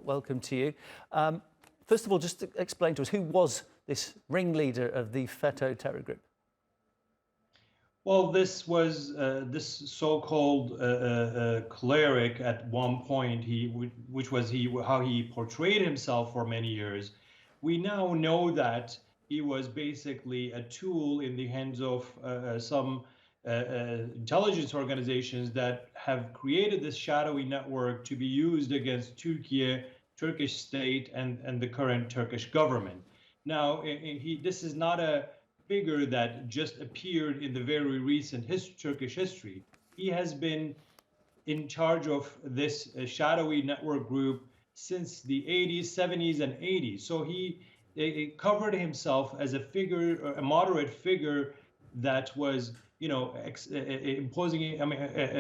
welcome to you. First of all, just to explain to us, who was this ringleader of the FETO terror group? Well, this was this so-called cleric at one point, how he portrayed himself for many years. We now know that he was basically a tool in the hands of some intelligence organizations that have created this shadowy network to be used against Türkiye, Turkish state, and the current Turkish government. Now, this is not a figure that just appeared in the very recent Turkish history. He has been in charge of this shadowy network group since the 80s, 70s, and 80s. So he covered himself as a figure, a moderate figure that was,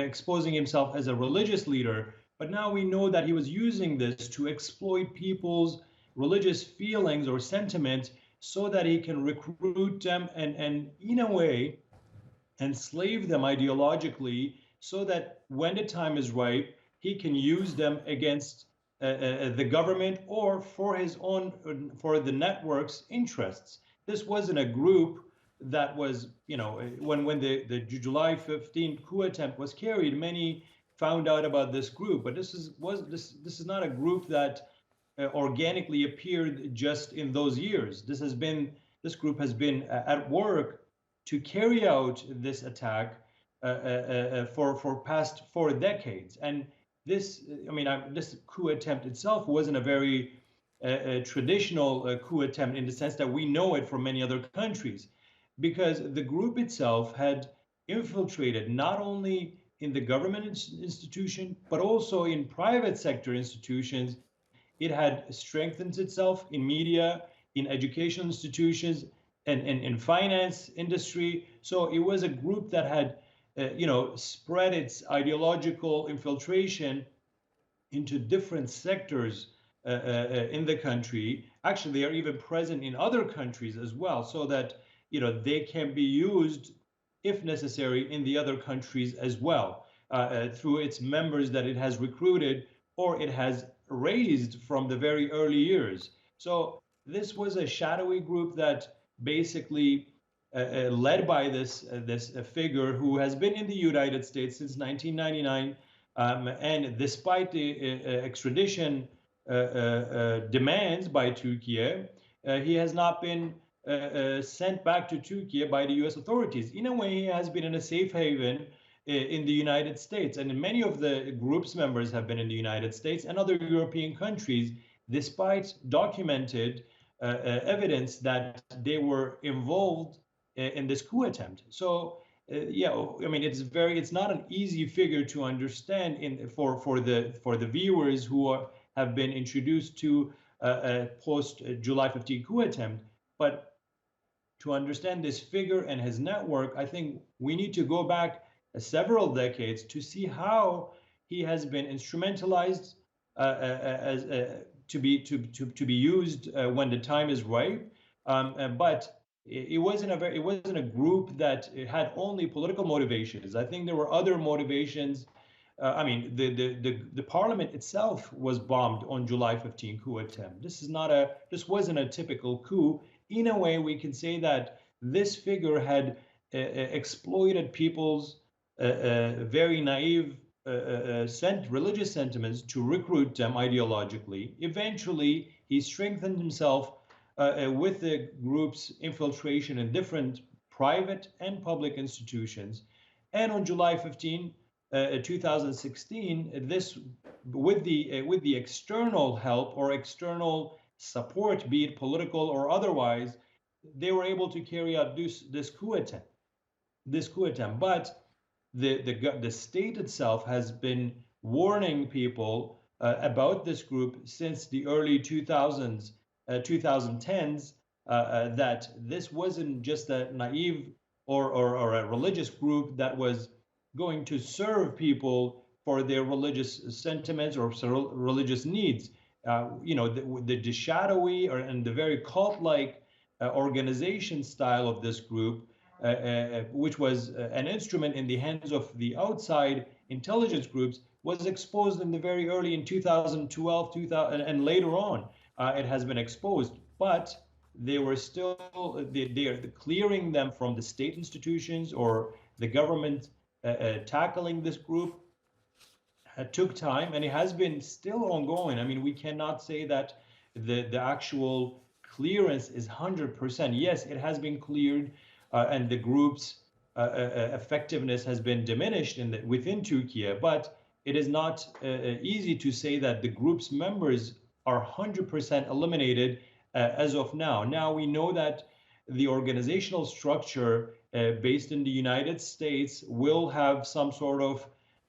exposing himself as a religious leader. But now we know that he was using this to exploit people's religious feelings or sentiments so that he can recruit them and in a way enslave them ideologically, so that when the time is right, he can use them against the government or for his own, for the network's interests. This wasn't a group that was, when the July 15th coup attempt was carried, many found out about this group, but this is not a group that organically appeared just in those years. This group has been at work to carry out this attack for past 4 decades. And this coup attempt itself wasn't a very traditional coup attempt in the sense that we know it from many other countries, because the group itself had infiltrated not only in the government institution, but also in private sector institutions. It had strengthened itself in media, in educational institutions, and in finance industry. So it was a group that had, spread its ideological infiltration into different sectors in the country. Actually, they are even present in other countries as well, so that they can be used, if necessary, in the other countries as well, through its members that it has recruited or it has raised from the very early years. So this was a shadowy group that basically led by this figure who has been in the United States since 1999, and despite the extradition demands by Türkiye, he has not been sent back to Türkiye by the U.S. authorities. In a way, he has been in a safe haven in the United States, and many of the group's members have been in the United States and other European countries, despite documented evidence that they were involved in this coup attempt. So it's not an easy figure to understand for the viewers who have been introduced to a post July 15 coup attempt. But to understand this figure and his network, I think we need to go back several decades to see how he has been instrumentalized to be used when the time is right. But it wasn't a group that had only political motivations. I think there were other motivations. The parliament itself was bombed on July 15 coup attempt. This wasn't a typical coup. In a way, we can say that this figure had exploited people's very naive religious sentiments to recruit them ideologically. Eventually, he strengthened himself with the group's infiltration in different private and public institutions. And on July 15, 2016, this with the external help or external support, be it political or otherwise, they were able to carry out this coup attempt. But the state itself has been warning people about this group since the early 2000s, 2010s, that this wasn't just a naive or a religious group that was going to serve people for their religious sentiments or religious needs. The shadowy and the very cult-like organization style of this group, which was an instrument in the hands of the outside intelligence groups, was exposed in the very early in 2012, 2000, and later on it has been exposed. But they were still they are clearing them from the state institutions or the government tackling this group. It took time, and it has been still ongoing. I mean, we cannot say that the actual clearance is 100%. Yes, it has been cleared, and the group's effectiveness has been diminished within Turkey, but it is not easy to say that the group's members are 100% eliminated as of now. Now we know that the organizational structure based in the United States will have some sort of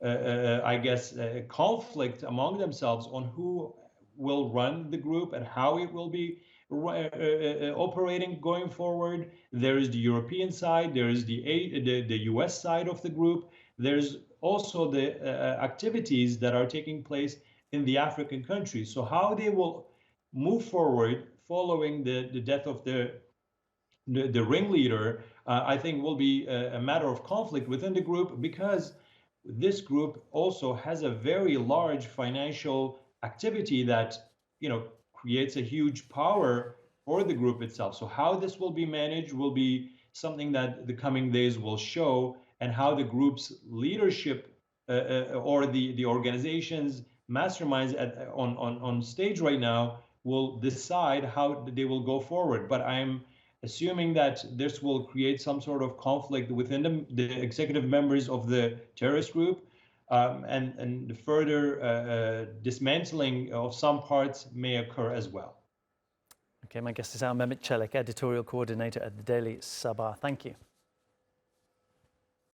I guess, conflict among themselves on who will run the group and how it will be operating going forward. There is the European side, there is the US side of the group. There's also the activities that are taking place in the African countries. So how they will move forward following the death of the ringleader, I think will be a matter of conflict within the group, because this group also has a very large financial activity that creates a huge power for the group itself. So how this will be managed will be something that the coming days will show, and how the group's leadership or the organization's masterminds on stage right now will decide how they will go forward. But I'm assuming that this will create some sort of conflict within the executive members of the terrorist group, and the further dismantling of some parts may occur as well. Okay, my guest is Mehmet Celik, editorial coordinator at the Daily Sabah. Thank you.